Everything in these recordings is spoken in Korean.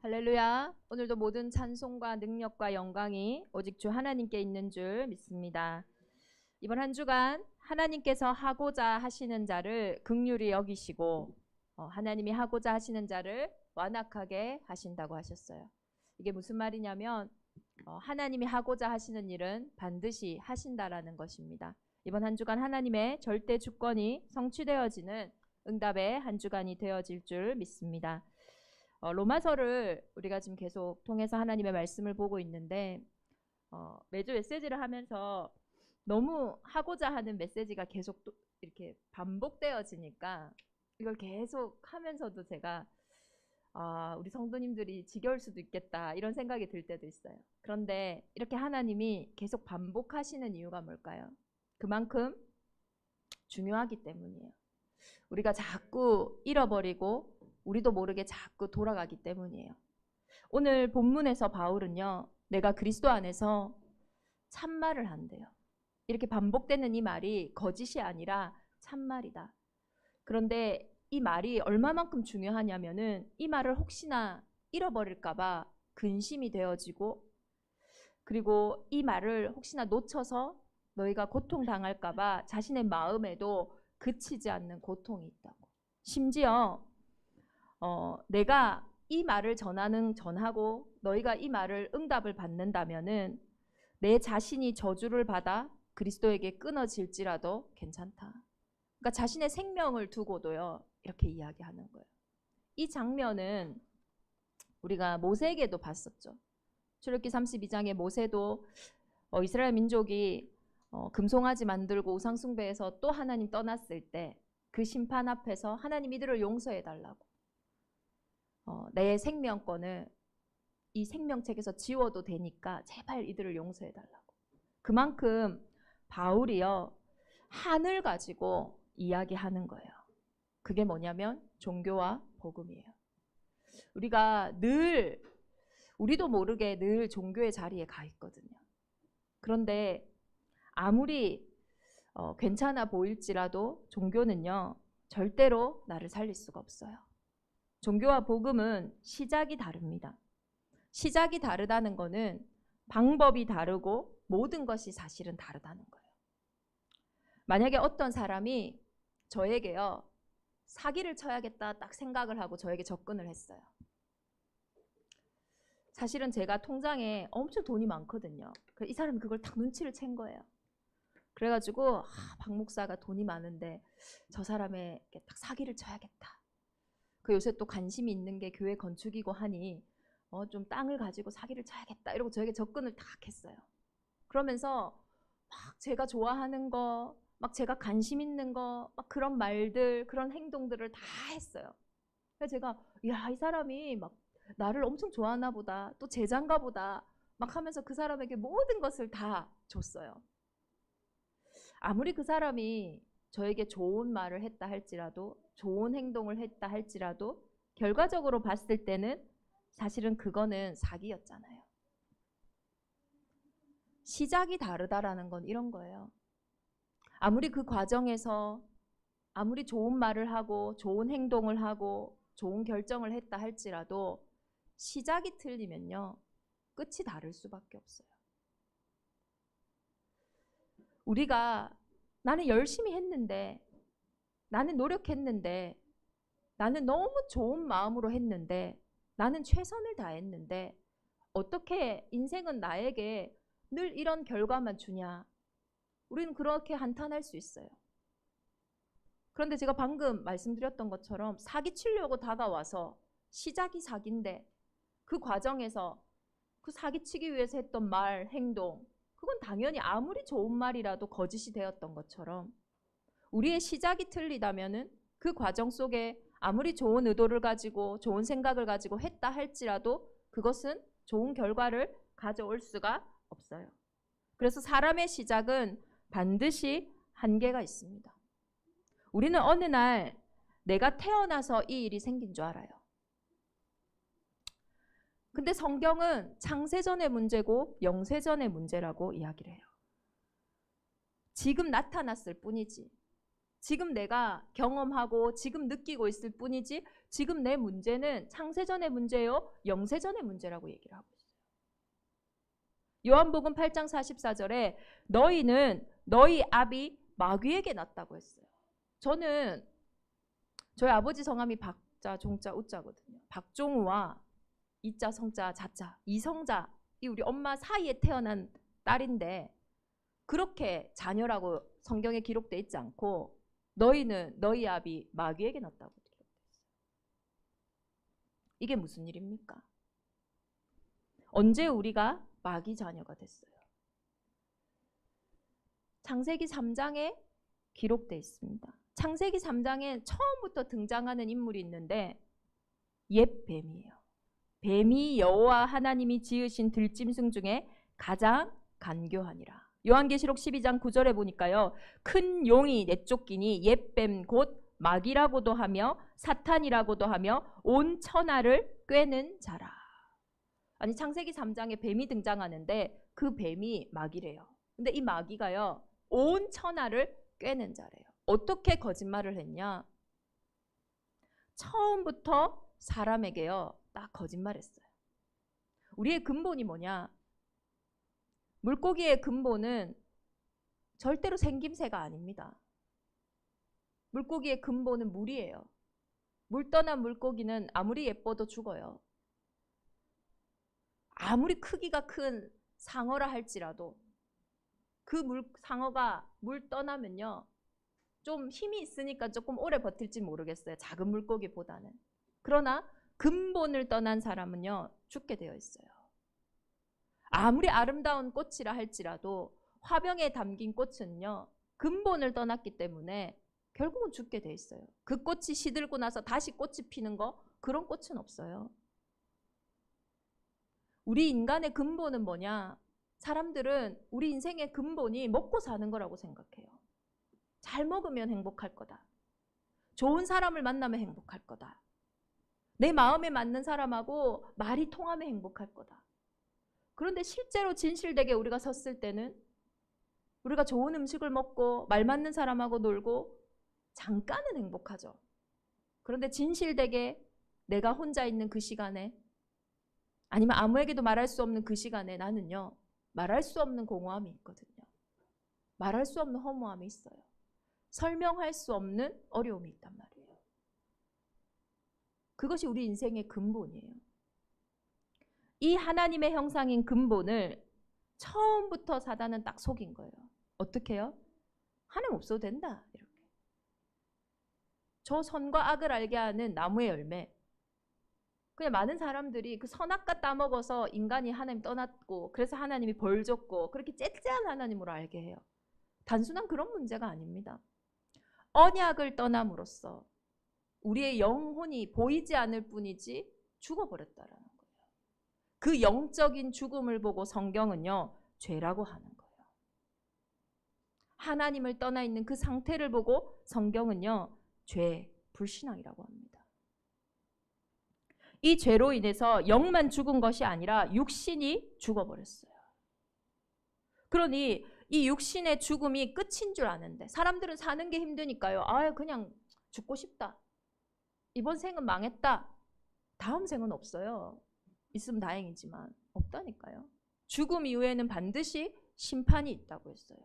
할렐루야. 오늘도 모든 찬송과 능력과 영광이 오직 주 하나님께 있는 줄 믿습니다. 이번 한 주간 하나님께서 하고자 하시는 자를 긍휼히 여기시고 하나님이 하고자 하시는 자를 완악하게 하신다고 하셨어요. 이게 무슨 말이냐면 하나님이 하고자 하시는 일은 반드시 하신다라는 것입니다. 이번 한 주간 하나님의 절대 주권이 성취되어지는 응답의 한 주간이 되어질 줄 믿습니다. 로마서를 우리가 지금 계속 통해서 하나님의 말씀을 보고 있는데 매주 메시지를 하면서 너무 하고자 하는 메시지가 계속 또 이렇게 반복되어지니까 이걸 계속 하면서도 제가 우리 성도님들이 지겨울 수도 있겠다 이런 생각이 들 때도 있어요. 그런데 이렇게 하나님이 계속 반복하시는 이유가 뭘까요? 그만큼 중요하기 때문이에요. 우리가 자꾸 잃어버리고 우리도 모르게 자꾸 돌아가기 때문이에요. 오늘 본문에서 바울은요, 내가 그리스도 안에서 참말을 한대요. 이렇게 반복되는 이 말이 거짓이 아니라 참말이다. 그런데 이 말이 얼마만큼 중요하냐면은 이 말을 혹시나 잃어버릴까봐 근심이 되어지고, 그리고 이 말을 혹시나 놓쳐서 너희가 고통당할까봐 자신의 마음에도 그치지 않는 고통이 있다고. 심지어 내가 이 말을 전하고 너희가 이 말을 응답을 받는다면은 내 자신이 저주를 받아 그리스도에게 끊어질지라도 괜찮다. 그러니까 자신의 생명을 두고도요, 이렇게 이야기하는 거예요. 이 장면은 우리가 모세에게도 봤었죠. 출애굽기 32장에 모세도 이스라엘 민족이 금송아지 만들고 우상숭배해서 또 하나님 떠났을 때 그 심판 앞에서 하나님 이들을 용서해달라고, 내 생명권을 이 생명책에서 지워도 되니까 제발 이들을 용서해달라고. 그만큼 바울이요, 한을 가지고 이야기하는 거예요. 그게 뭐냐면 종교와 복음이에요. 우리가 늘 우리도 모르게 늘 종교의 자리에 가 있거든요. 그런데 아무리 괜찮아 보일지라도 종교는요, 절대로 나를 살릴 수가 없어요. 종교와 복음은 시작이 다릅니다. 시작이 다르다는 것은 방법이 다르고 모든 것이 사실은 다르다는 거예요. 만약에 어떤 사람이 저에게요, 사기를 쳐야겠다 딱 생각을 하고 저에게 접근을 했어요. 사실은 제가 통장에 엄청 돈이 많거든요. 이 사람이 그걸 딱 눈치를 챈 거예요. 그래가지고 박 목사가 돈이 많은데 저 사람에게 딱 사기를 쳐야겠다. 그 요새 또 관심이 있는 게 교회 건축이고 하니 좀 땅을 가지고 사기를 쳐야겠다 이러고 저에게 접근을 딱 했어요. 그러면서 막 제가 좋아하는 거, 막 제가 관심 있는 거, 막 그런 말들, 그런 행동들을 다 했어요. 그래서 제가 이 사람이 막 나를 엄청 좋아하나 보다, 또 제자인가 보다 막 하면서 그 사람에게 모든 것을 다 줬어요. 아무리 그 사람이 저에게 좋은 말을 했다 할지라도, 좋은 행동을 했다 할지라도 결과적으로 봤을 때는 사실은 그거는 사기였잖아요. 시작이 다르다라는 건 이런 거예요. 아무리 그 과정에서 아무리 좋은 말을 하고 좋은 행동을 하고 좋은 결정을 했다 할지라도 시작이 틀리면요, 끝이 다를 수밖에 없어요. 우리가 나는 열심히 했는데, 나는 노력했는데, 나는 너무 좋은 마음으로 했는데, 나는 최선을 다했는데 어떻게 인생은 나에게 늘 이런 결과만 주냐? 우리는 그렇게 한탄할 수 있어요. 그런데 제가 방금 말씀드렸던 것처럼 사기치려고 다가와서 시작이 사기인데 그 과정에서 그 사기치기 위해서 했던 말, 행동, 그건 당연히 아무리 좋은 말이라도 거짓이 되었던 것처럼 우리의 시작이 틀리다면은 그 과정 속에 아무리 좋은 의도를 가지고 좋은 생각을 가지고 했다 할지라도 그것은 좋은 결과를 가져올 수가 없어요. 그래서 사람의 시작은 반드시 한계가 있습니다. 우리는 어느 날 내가 태어나서 이 일이 생긴 줄 알아요. 근데 성경은 창세전의 문제고 영세전의 문제라고 이야기를 해요. 지금 나타났을 뿐이지. 지금 내가 경험하고 지금 느끼고 있을 뿐이지 지금 내 문제는 창세전의 문제요, 영세전의 문제라고 얘기를 하고 있어요. 요한복음 8장 44절에 너희는 너희 아비 마귀에게 났다고 했어요. 저는 저희 아버지 성함이 박자, 종자, 우자거든요. 박종우와 이자, 성자, 자자, 이성자, 이 우리 엄마 사이에 태어난 딸인데 그렇게 자녀라고 성경에 기록되어 있지 않고 너희는 너희 아비 마귀에게 났다고 기록되어 있어요. 이게 무슨 일입니까? 언제 우리가 마귀 자녀가 됐어요? 창세기 3장에 기록되어 있습니다. 창세기 3장에 처음부터 등장하는 인물이 있는데 옛 뱀이에요. 뱀이 여호와 하나님이 지으신 들짐승 중에 가장 간교하니라. 요한계시록 12장 9절에 보니까요. 큰 용이 내쫓기니 옛 뱀 곧 마귀라고도 하며 사탄이라고도 하며 온 천하를 꿰는 자라. 아니 창세기 3장에 뱀이 등장하는데 그 뱀이 마귀래요. 근데 이 마귀가요. 온 천하를 꿰는 자래요. 어떻게 거짓말을 했냐? 처음부터 사람에게요. 딱 거짓말했어요. 우리의 근본이 뭐냐? 물고기의 근본은 절대로 생김새가 아닙니다. 물고기의 근본은 물이에요. 물 떠난 물고기는 아무리 예뻐도 죽어요. 아무리 크기가 큰 상어라 할지라도 그 상어가 물 떠나면요. 좀 힘이 있으니까 조금 오래 버틸지 모르겠어요. 작은 물고기보다는. 그러나 근본을 떠난 사람은요. 죽게 되어 있어요. 아무리 아름다운 꽃이라 할지라도 화병에 담긴 꽃은요. 근본을 떠났기 때문에 결국은 죽게 돼 있어요. 그 꽃이 시들고 나서 다시 꽃이 피는 거 그런 꽃은 없어요. 우리 인간의 근본은 뭐냐? 사람들은 우리 인생의 근본이 먹고 사는 거라고 생각해요. 잘 먹으면 행복할 거다. 좋은 사람을 만나면 행복할 거다. 내 마음에 맞는 사람하고 말이 통하면 행복할 거다. 그런데 실제로 진실되게 우리가 섰을 때는 우리가 좋은 음식을 먹고 말 맞는 사람하고 놀고 잠깐은 행복하죠. 그런데 진실되게 내가 혼자 있는 그 시간에 아니면 아무에게도 말할 수 없는 그 시간에 나는요. 말할 수 없는 공허함이 있거든요. 말할 수 없는 허무함이 있어요. 설명할 수 없는 어려움이 있단 말이에요. 그것이 우리 인생의 근본이에요. 이 하나님의 형상인 근본을 처음부터 사단은 딱 속인 거예요. 어떻게 해요? 하나님 없어도 된다. 이렇게. 저 선과 악을 알게 하는 나무의 열매. 그냥 많은 사람들이 그 선악과 따먹어서 인간이 하나님 떠났고 그래서 하나님이 벌 줬고 그렇게 째째한 하나님으로 알게 해요. 단순한 그런 문제가 아닙니다. 언약을 떠남으로써 우리의 영혼이 보이지 않을 뿐이지 죽어버렸다라는 거예요. 그 영적인 죽음을 보고 성경은요. 죄라고 하는 거예요. 하나님을 떠나 있는 그 상태를 보고 성경은요. 죄, 불신앙이라고 합니다. 이 죄로 인해서 영만 죽은 것이 아니라 육신이 죽어버렸어요. 그러니 이 육신의 죽음이 끝인 줄 아는데 사람들은 사는 게 힘드니까요. 아, 그냥 죽고 싶다. 이번 생은 망했다. 다음 생은 없어요. 있으면 다행이지만 없다니까요. 죽음 이후에는 반드시 심판이 있다고 했어요.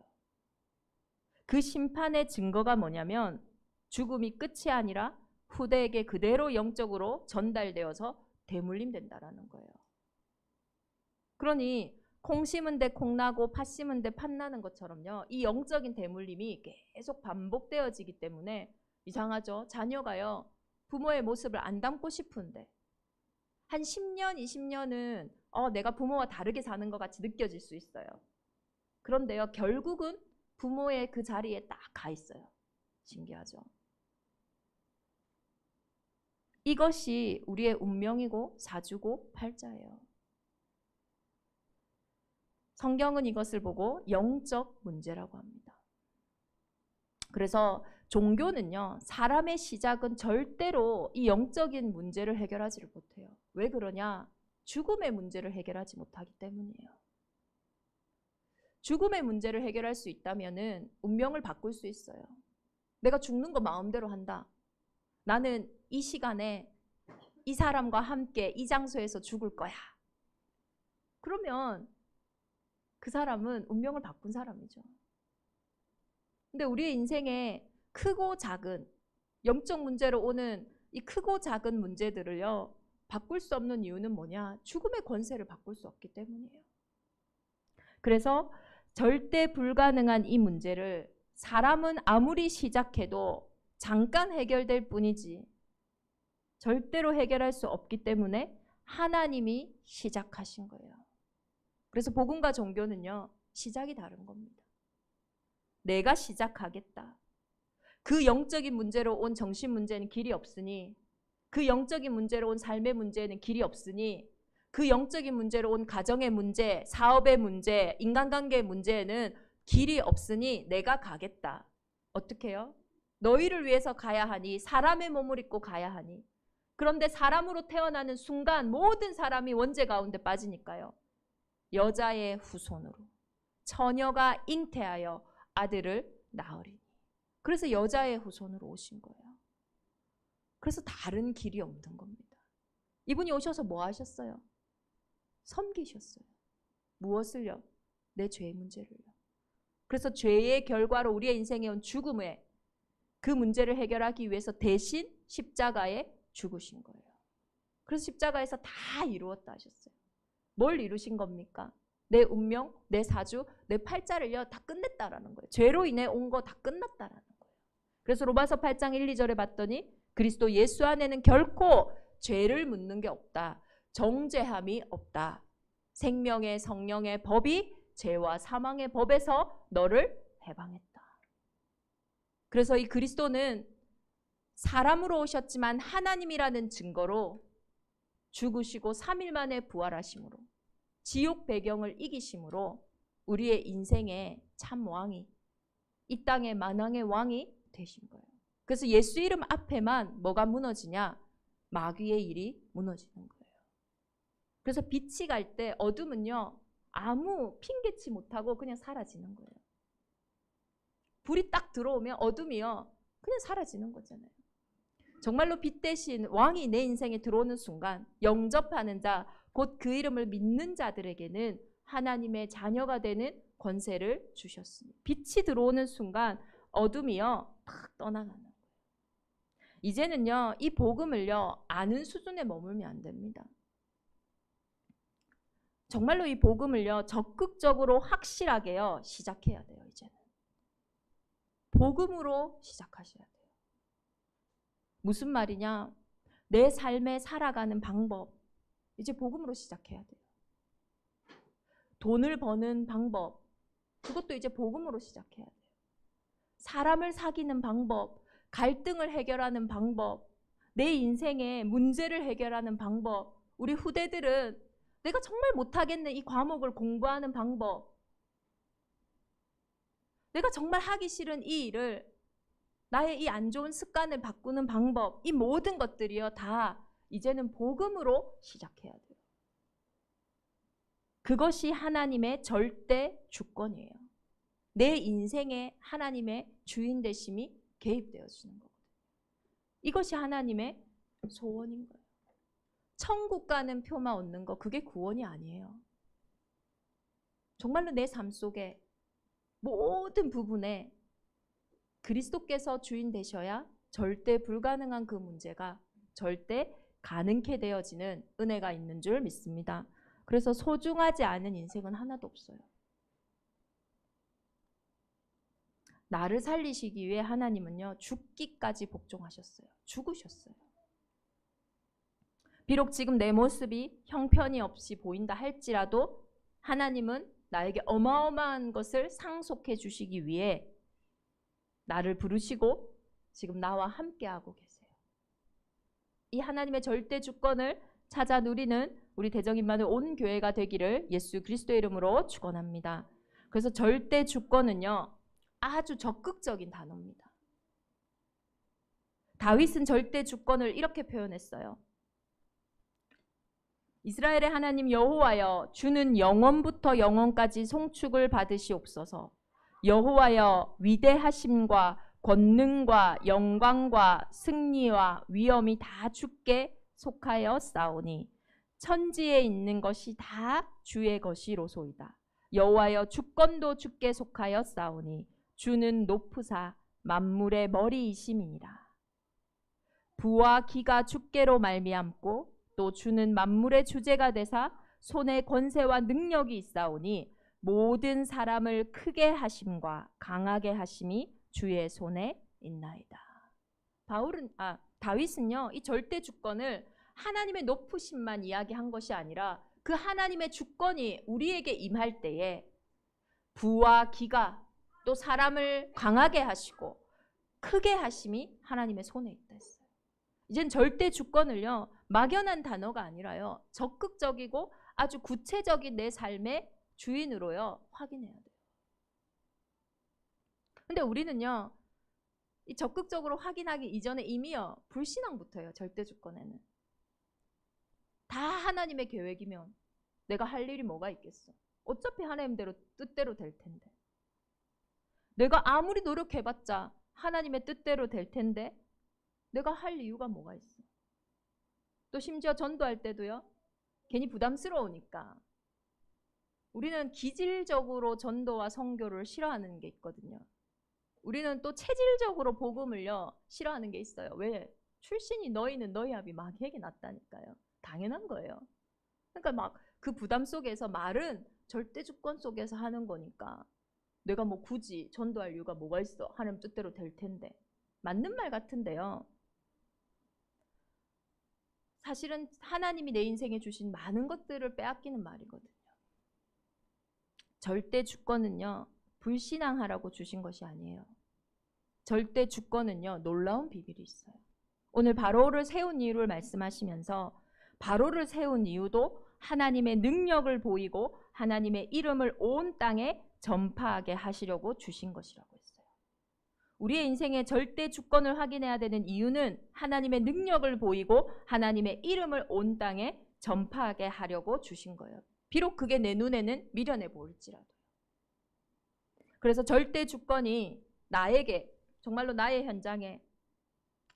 그 심판의 증거가 뭐냐면 죽음이 끝이 아니라 후대에게 그대로 영적으로 전달되어서 대물림된다라는 거예요. 그러니 콩 심은 데 콩 나고 팥 심은 데 팥 나는 것처럼요. 이 영적인 대물림이 계속 반복되어지기 때문에 이상하죠. 자녀가요. 부모의 모습을 안 닮고 싶은데 한 10년, 20년은 내가 부모와 다르게 사는 것 같이 느껴질 수 있어요. 그런데요. 결국은 부모의 그 자리에 딱 가 있어요. 신기하죠. 이것이 우리의 운명이고 사주고 팔자예요. 성경은 이것을 보고 영적 문제라고 합니다. 그래서 종교는요. 사람의 시작은 절대로 이 영적인 문제를 해결하지를 못해요. 왜 그러냐? 죽음의 문제를 해결하지 못하기 때문이에요. 죽음의 문제를 해결할 수 있다면은 운명을 바꿀 수 있어요. 내가 죽는 거 마음대로 한다. 나는 이 시간에 이 사람과 함께 이 장소에서 죽을 거야. 그러면 그 사람은 운명을 바꾼 사람이죠. 근데 우리의 인생에 크고 작은 영적 문제로 오는 이 크고 작은 문제들을요, 바꿀 수 없는 이유는 뭐냐? 죽음의 권세를 바꿀 수 없기 때문이에요. 그래서 절대 불가능한 이 문제를 사람은 아무리 시작해도 잠깐 해결될 뿐이지 절대로 해결할 수 없기 때문에 하나님이 시작하신 거예요. 그래서 복음과 종교는요, 시작이 다른 겁니다. 내가 시작하겠다. 그 영적인 문제로 온 정신 문제는 길이 없으니, 그 영적인 문제로 온 삶의 문제는 길이 없으니, 그 영적인 문제로 온 가정의 문제, 사업의 문제, 인간관계의 문제에는 길이 없으니 내가 가겠다. 어떻게 해요? 너희를 위해서 가야 하니, 사람의 몸을 입고 가야 하니. 그런데 사람으로 태어나는 순간 모든 사람이 원죄 가운데 빠지니까요. 여자의 후손으로 처녀가 잉태하여 아들을 낳으리니. 그래서 여자의 후손으로 오신 거예요. 그래서 다른 길이 없는 겁니다. 이분이 오셔서 뭐 하셨어요? 섬기셨어요. 무엇을요? 내 죄의 문제를요. 그래서 죄의 결과로 우리의 인생에 온 죽음의 그 문제를 해결하기 위해서 대신 십자가에 죽으신 거예요. 그래서 십자가에서 다 이루었다 하셨어요. 뭘 이루신 겁니까? 내 운명, 내 사주, 내 팔자를요 다 끝냈다라는 거예요. 죄로 인해 온 거 다 끝났다라는 거예요. 그래서 로마서 8장 1, 2절에 봤더니 그리스도 예수 안에는 결코 죄를 묻는 게 없다. 정죄함이 없다. 생명의 성령의 법이 죄와 사망의 법에서 너를 해방했다. 그래서 이 그리스도는 사람으로 오셨지만 하나님이라는 증거로 죽으시고 3일 만에 부활하심으로 지옥 배경을 이기심으로 우리의 인생의 참 왕이, 이 땅의 만왕의 왕이 되신 거예요. 그래서 예수 이름 앞에만 뭐가 무너지냐? 마귀의 일이 무너지는 거예요. 그래서 빛이 갈 때 어둠은요 아무 핑계치 못하고 그냥 사라지는 거예요. 불이 딱 들어오면 어둠이요 그냥 사라지는 거잖아요. 정말로 빛 대신 왕이 내 인생에 들어오는 순간 영접하는 자, 곧 그 이름을 믿는 자들에게는 하나님의 자녀가 되는 권세를 주셨으니 빛이 들어오는 순간 어둠이요 탁 떠나가는 거예요. 이제는요 이 복음을요 아는 수준에 머물면 안 됩니다. 정말로 이 복음을요 적극적으로 확실하게요 시작해야 돼요. 이제는 복음으로 시작하셔야 돼요. 무슨 말이냐? 내 삶에 살아가는 방법 이제 복음으로 시작해야 돼요. 돈을 버는 방법 그것도 이제 복음으로 시작해야 돼요. 사람을 사귀는 방법, 갈등을 해결하는 방법, 내 인생의 문제를 해결하는 방법, 우리 후대들은 내가 정말 못하겠는 이 과목을 공부하는 방법, 내가 정말 하기 싫은 이 일을 나의 이 안 좋은 습관을 바꾸는 방법, 이 모든 것들이요 다 이제는 복음으로 시작해야 돼요. 그것이 하나님의 절대 주권이에요. 내 인생에 하나님의 주인 되심이 개입되어지는 거거든요. 이것이 하나님의 소원인 거예요. 천국 가는 표만 얻는 거 그게 구원이 아니에요. 정말로 내 삶 속에 모든 부분에 그리스도께서 주인 되셔야 절대 불가능한 그 문제가 절대 가능케 되어지는 은혜가 있는 줄 믿습니다. 그래서 소중하지 않은 인생은 하나도 없어요. 나를 살리시기 위해 하나님은요 죽기까지 복종하셨어요. 죽으셨어요. 비록 지금 내 모습이 형편이 없이 보인다 할지라도 하나님은 나에게 어마어마한 것을 상속해 주시기 위해 나를 부르시고 지금 나와 함께하고 계세요. 이 하나님의 절대 주권을 찾아 누리는 우리 대정임마누엘 온 교회가 되기를 예수 그리스도의 이름으로 축원합니다. 그래서 절대 주권은요 아주 적극적인 단어입니다. 다윗은 절대 주권을 이렇게 표현했어요. 이스라엘의 하나님 여호와여 주는 영원부터 영원까지 송축을 받으시옵소서. 여호와여 위대하심과 권능과 영광과 승리와 위엄이 다 주께 속하여 싸우니 천지에 있는 것이 다 주의 것이로소이다. 여호와여 주권도 주께 속하여 싸우니 주는 높으사 만물의 머리이심이니라. 부와 기가 주께로 말미암고 또 주는 만물의 주제가 되사 손에 권세와 능력이 있사오니 모든 사람을 크게 하심과 강하게 하심이 주의 손에 있나이다. 다윗은요, 이 절대 주권을 하나님의 높으심만 이야기한 것이 아니라 그 하나님의 주권이 우리에게 임할 때에 부와 기가 또 사람을 강하게 하시고 크게 하심이 하나님의 손에 있다 했어요. 이젠 절대 주권을요, 막연한 단어가 아니라요, 적극적이고 아주 구체적인 내 삶의 주인으로요, 확인해야 돼요. 근데 우리는요, 이 적극적으로 확인하기 이전에 이미요, 불신앙부터예요, 절대 주권에는. 다 하나님의 계획이면 내가 할 일이 뭐가 있겠어? 어차피 하나님대로 뜻대로 될 텐데. 내가 아무리 노력해봤자 하나님의 뜻대로 될 텐데 내가 할 이유가 뭐가 있어? 또 심지어 전도할 때도요, 괜히 부담스러우니까 우리는 기질적으로 전도와 선교를 싫어하는 게 있거든요. 우리는 또 체질적으로 복음을요 싫어하는 게 있어요. 왜? 출신이 너희는 너희 아비 마귀에게 났다니까요. 당연한 거예요. 그러니까 막 그 부담 속에서 말은 절대 주권 속에서 하는 거니까 내가 뭐 굳이 전도할 이유가 뭐가 있어? 하나님 뜻대로 될 텐데. 맞는 말 같은데요. 사실은 하나님이 내 인생에 주신 많은 것들을 빼앗기는 말이거든요. 절대 주권은요, 불신앙하라고 주신 것이 아니에요. 절대 주권은요, 놀라운 비밀이 있어요. 오늘 바로를 세운 이유를 말씀하시면서 바로를 세운 이유도 하나님의 능력을 보이고 하나님의 이름을 온 땅에 전파하게 하시려고 주신 것이라고 했어요. 우리의 인생의 절대 주권을 확인해야 되는 이유는 하나님의 능력을 보이고 하나님의 이름을 온 땅에 전파하게 하려고 주신 거예요. 비록 그게 내 눈에는 미련해 보일지라도. 그래서 절대 주권이 나에게, 정말로 나의 현장에,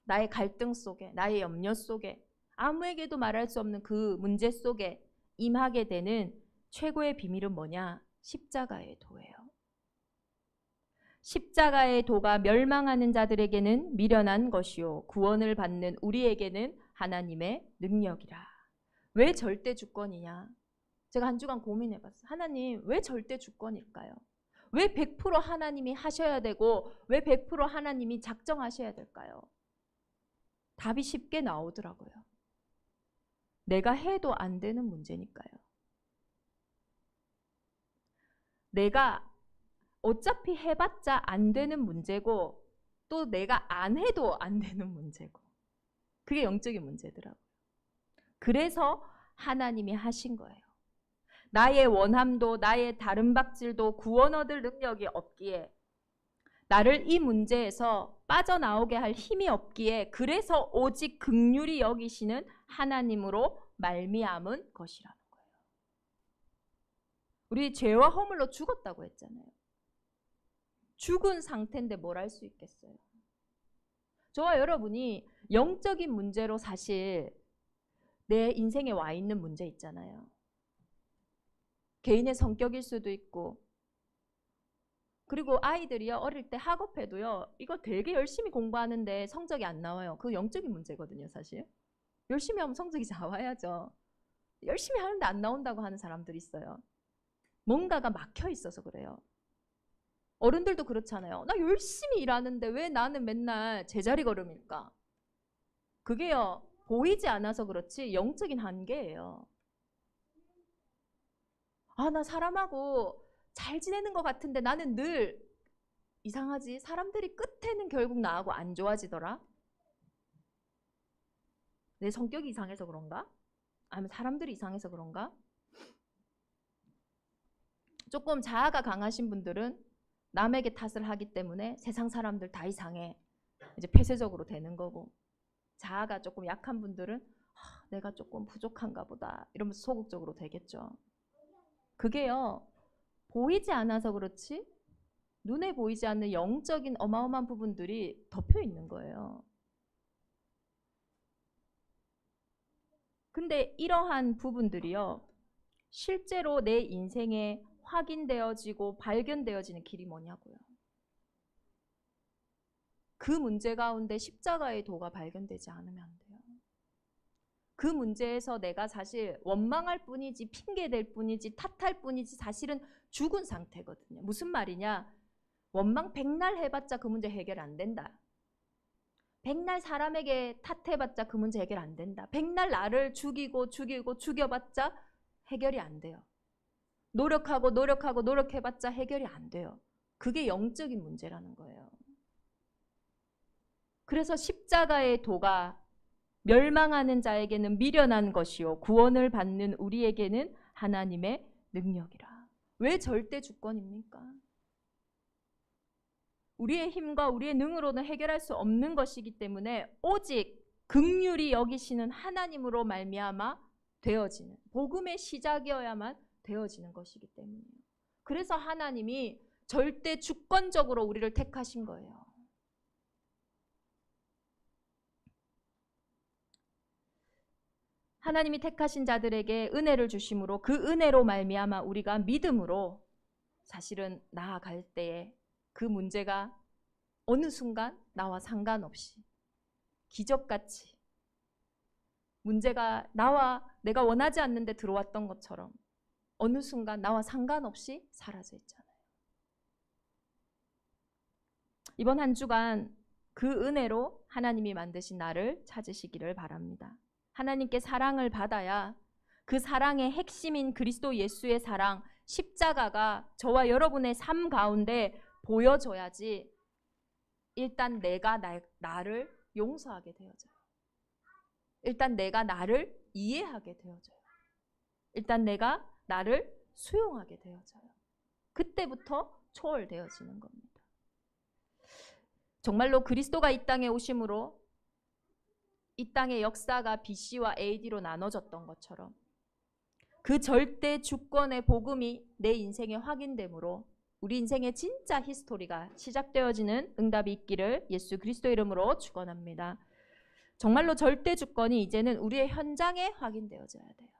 나의 갈등 속에, 나의 염려 속에, 아무에게도 말할 수 없는 그 문제 속에 임하게 되는 최고의 비밀은 뭐냐? 십자가의 도예요. 십자가의 도가 멸망하는 자들에게는 미련한 것이요 구원을 받는 우리에게는 하나님의 능력이라. 왜 절대 주권이냐? 제가 한 주간 고민해봤어요. 하나님, 왜 절대 주권일까요? 왜 100% 하나님이 하셔야 되고 왜 100% 하나님이 작정하셔야 될까요? 답이 쉽게 나오더라고요. 내가 해도 안 되는 문제니까요. 내가 어차피 해봤자 안 되는 문제고 또 내가 안 해도 안 되는 문제고 그게 영적인 문제더라고요. 그래서 하나님이 하신 거예요. 나의 원함도 나의 다른 박질도 구원 얻을 능력이 없기에 나를 이 문제에서 빠져나오게 할 힘이 없기에 그래서 오직 긍휼히 여기시는 하나님으로 말미암은 것이라는 거예요. 우리 죄와 허물로 죽었다고 했잖아요. 죽은 상태인데 뭘 할 수 있겠어요? 저와 여러분이 영적인 문제로 사실 내 인생에 와 있는 문제 있잖아요. 개인의 성격일 수도 있고 그리고 아이들이요 어릴 때 학업해도요 이거 되게 열심히 공부하는데 성적이 안 나와요. 그거 영적인 문제거든요. 사실 열심히 하면 성적이 나와야죠. 열심히 하는데 안 나온다고 하는 사람들이 있어요. 뭔가가 막혀 있어서 그래요. 어른들도 그렇잖아요. 나 열심히 일하는데 왜 나는 맨날 제자리 걸음일까? 그게요 보이지 않아서 그렇지 영적인 한계예요. 아, 나 사람하고 잘 지내는 것 같은데 나는 늘 이상하지? 사람들이 끝에는 결국 나하고 안 좋아지더라? 내 성격이 이상해서 그런가? 아니면 사람들이 이상해서 그런가? 조금 자아가 강하신 분들은 남에게 탓을 하기 때문에 세상 사람들 다 이상해. 이제 폐쇄적으로 되는 거고 자아가 조금 약한 분들은 내가 조금 부족한가 보다 이러면서 소극적으로 되겠죠. 그게요 보이지 않아서 그렇지 눈에 보이지 않는 영적인 어마어마한 부분들이 덮여 있는 거예요. 근데 이러한 부분들이요, 실제로 내 인생에 확인되어지고 발견되어지는 길이 뭐냐고요. 그 문제 가운데 십자가의 도가 발견되지 않으면 안 돼요. 그 문제에서 내가 사실 원망할 뿐이지, 핑계댈 뿐이지, 탓할 뿐이지 사실은 죽은 상태거든요. 무슨 말이냐? 원망 백날 해봤자 그 문제 해결 안 된다. 백날 사람에게 탓해봤자 그 문제 해결 안 된다. 백날 나를 죽여봤자 해결이 안 돼요. 노력해봤자 해결이 안 돼요. 그게 영적인 문제라는 거예요. 그래서 십자가의 도가 멸망하는 자에게는 미련한 것이요 구원을 받는 우리에게는 하나님의 능력이라. 왜 절대 주권입니까? 우리의 힘과 우리의 능으로는 해결할 수 없는 것이기 때문에 오직 긍휼히 여기시는 하나님으로 말미암아 되어지는, 복음의 시작이어야만 되어지는 것이기 때문이에요. 그래서 하나님이 절대 주권적으로 우리를 택하신 거예요. 하나님이 택하신 자들에게 은혜를 주심으로 그 은혜로 말미암아 우리가 믿음으로 사실은 나아갈 때에 그 문제가 어느 순간 나와 상관없이 기적같이 문제가 나와 내가 원하지 않는데 들어왔던 것처럼 어느 순간 나와 상관없이 사라져 있잖아요. 이번 한 주간 그 은혜로 하나님이 만드신 나를 찾으시기를 바랍니다. 하나님께 사랑을 받아야 그 사랑의 핵심인 그리스도 예수의 사랑, 십자가가 저와 여러분의 삶 가운데 보여져야지 일단 내가 나를 용서하게 되어져요. 일단 내가 나를 이해하게 되어져요. 일단 내가 나를 수용하게 되어져요. 그때부터 초월되어지는 겁니다. 정말로 그리스도가 이 땅에 오심으로 이 땅의 역사가 BC와 AD로 나눠졌던 것처럼 그 절대 주권의 복음이 내 인생에 확인되므로 우리 인생의 진짜 히스토리가 시작되어지는 응답이 있기를 예수 그리스도 이름으로 축원합니다. 정말로 절대 주권이 이제는 우리의 현장에 확인되어져야 돼요.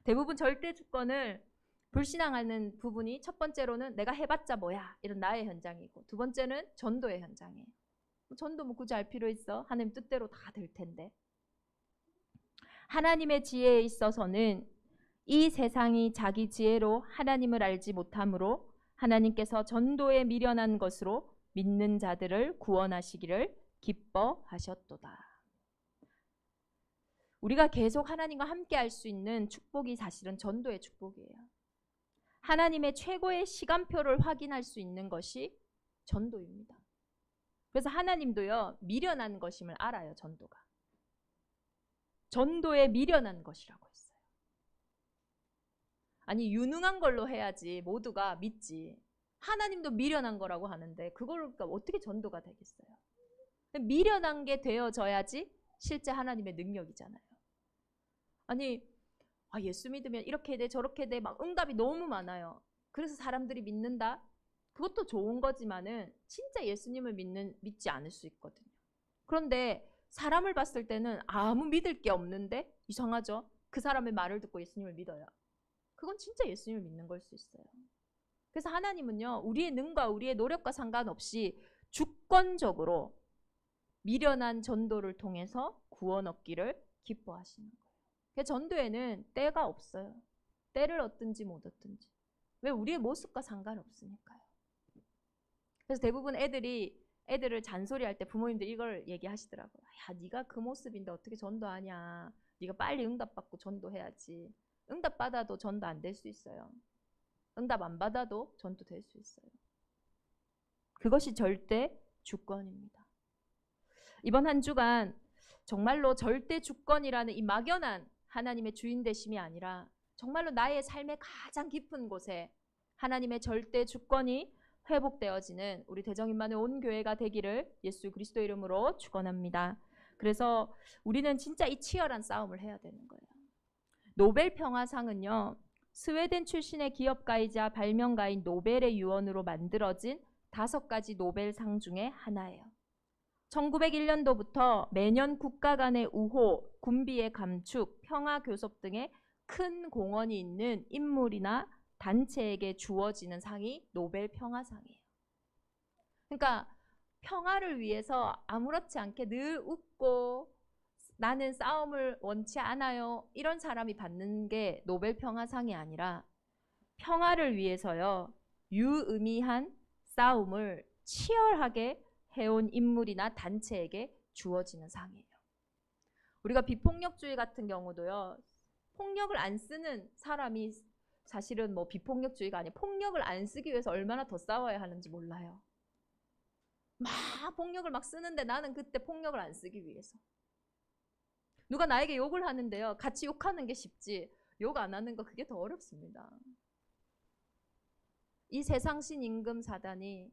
대부분 절대 주권을 불신앙하는 부분이 첫 번째로는 내가 해봤자 뭐야 이런 나의 현장이고, 두 번째는 전도의 현장이에요. 전도 뭐 굳이 할 필요 있어? 하나님 뜻대로 다 될 텐데. 하나님의 지혜에 있어서는 이 세상이 자기 지혜로 하나님을 알지 못하므로 하나님께서 전도에 미련한 것으로 믿는 자들을 구원하시기를 기뻐하셨도다. 우리가 계속 하나님과 함께 할 수 있는 축복이 사실은 전도의 축복이에요. 하나님의 최고의 시간표를 확인할 수 있는 것이 전도입니다. 그래서 하나님도요, 미련한 것임을 알아요. 전도가. 전도에 미련한 것이라고 했어요. 아니 유능한 걸로 해야지 모두가 믿지. 하나님도 미련한 거라고 하는데 그걸 어떻게 전도가 되겠어요? 미련한 게 되어져야지 실제 하나님의 능력이잖아요. 아니 예수 믿으면 이렇게 돼 저렇게 돼 막 응답이 너무 많아요. 그래서 사람들이 믿는다? 그것도 좋은 거지만은 진짜 예수님을 믿지 않을 수 있거든요. 그런데 사람을 봤을 때는 아무 믿을 게 없는데 이상하죠? 그 사람의 말을 듣고 예수님을 믿어요. 그건 진짜 예수님을 믿는 걸 수 있어요. 그래서 하나님은요, 우리의 능과 우리의 노력과 상관없이 주권적으로 미련한 전도를 통해서 구원 얻기를 기뻐하시는 거예요. 그래서 전도에는 때가 없어요. 때를 얻든지 못 얻든지. 왜? 우리의 모습과 상관없으니까요. 그래서 대부분 애들을 잔소리할 때 부모님들이 이걸 얘기하시더라고요. 야, 네가 그 모습인데 어떻게 전도하냐. 네가 빨리 응답받고 전도해야지. 응답받아도 전도 안 될 수 있어요. 응답 안 받아도 전도될 수 있어요. 그것이 절대 주권입니다. 이번 한 주간 정말로 절대 주권이라는 이 막연한 하나님의 주인 되심이 아니라 정말로 나의 삶의 가장 깊은 곳에 하나님의 절대 주권이 회복되어지는 우리 대정인만의 온 교회가 되기를 예수 그리스도 이름으로 축원합니다. 그래서 우리는 진짜 이 치열한 싸움을 해야 되는 거예요. 노벨 평화상은요, 스웨덴 출신의 기업가이자 발명가인 노벨의 유언으로 만들어진 5가지 노벨상 중에 하나예요. 1901년도부터 매년 국가 간의 우호, 군비의 감축, 평화 교섭 등의 큰 공헌이 있는 인물이나 단체에게 주어지는 상이 노벨 평화상이에요. 그러니까 평화를 위해서 아무렇지 않게 늘 웃고 나는 싸움을 원치 않아요, 이런 사람이 받는 게 노벨 평화상이 아니라 평화를 위해서요, 유의미한 싸움을 치열하게 해온 인물이나 단체에게 주어지는 상이에요. 우리가 비폭력주의 같은 경우도요, 폭력을 안 쓰는 사람이 사실은 뭐 비폭력주의가 아니에요. 폭력을 안 쓰기 위해서 얼마나 더 싸워야 하는지 몰라요. 막 폭력을 막 쓰는데 나는 그때 폭력을 안 쓰기 위해서. 누가 나에게 욕을 하는데요, 같이 욕하는 게 쉽지 욕 안 하는 거 그게 더 어렵습니다. 이 세상신 임금 사단이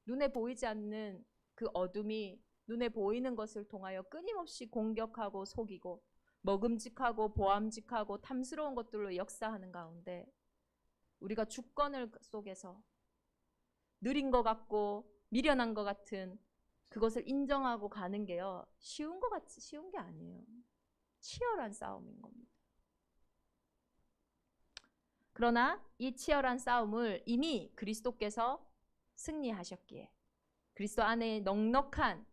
눈에 보이지 않는 그 어둠이 눈에 보이는 것을 통하여 끊임없이 공격하고 속이고 먹음직하고 보암직하고 탐스러운 것들로 역사하는 가운데 우리가 주권을 속에서 느린 것 같고 미련한 것 같은 그것을 인정하고 가는 게요, 쉬운 게 아니에요. 치열한 싸움인 겁니다. 그러나 이 치열한 싸움을 이미 그리스도께서 승리하셨기에 그리스도 안에 넉넉한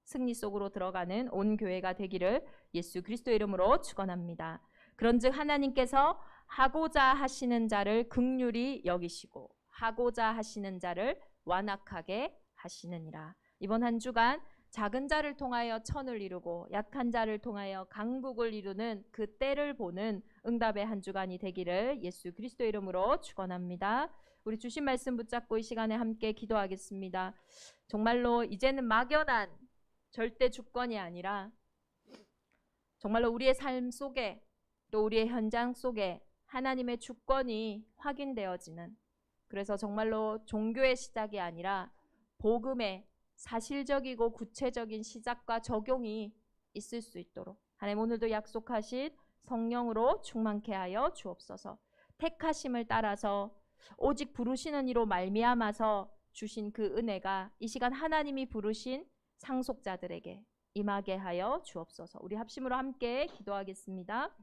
승리 속으로 들어가는 온 교회가 되기를 예수 그리스도의 이름으로 축원합니다. 그런즉 하나님께서 하고자 하시는 자를 긍휼히 여기시고 하고자 하시는 자를 완악하게 하시느니라. 이번 한 주간 작은 자를 통하여 천을 이루고 약한 자를 통하여 강국을 이루는 그 때를 보는 응답의 한 주간이 되기를 예수 그리스도의 이름으로 축원합니다. 우리 주신 말씀 붙잡고 이 시간에 함께 기도하겠습니다. 정말로 이제는 막연한 절대 주권이 아니라 정말로 우리의 삶 속에 또 우리의 현장 속에 하나님의 주권이 확인되어지는, 그래서 정말로 종교의 시작이 아니라 복음의 사실적이고 구체적인 시작과 적용이 있을 수 있도록 하나님 오늘도 약속하신 성령으로 충만케 하여 주옵소서. 택하심을 따라서 오직 부르시는 이로 말미암아서 주신 그 은혜가 이 시간 하나님이 부르신 상속자들에게 임하게 하여 주옵소서. 우리 합심으로 함께 기도하겠습니다.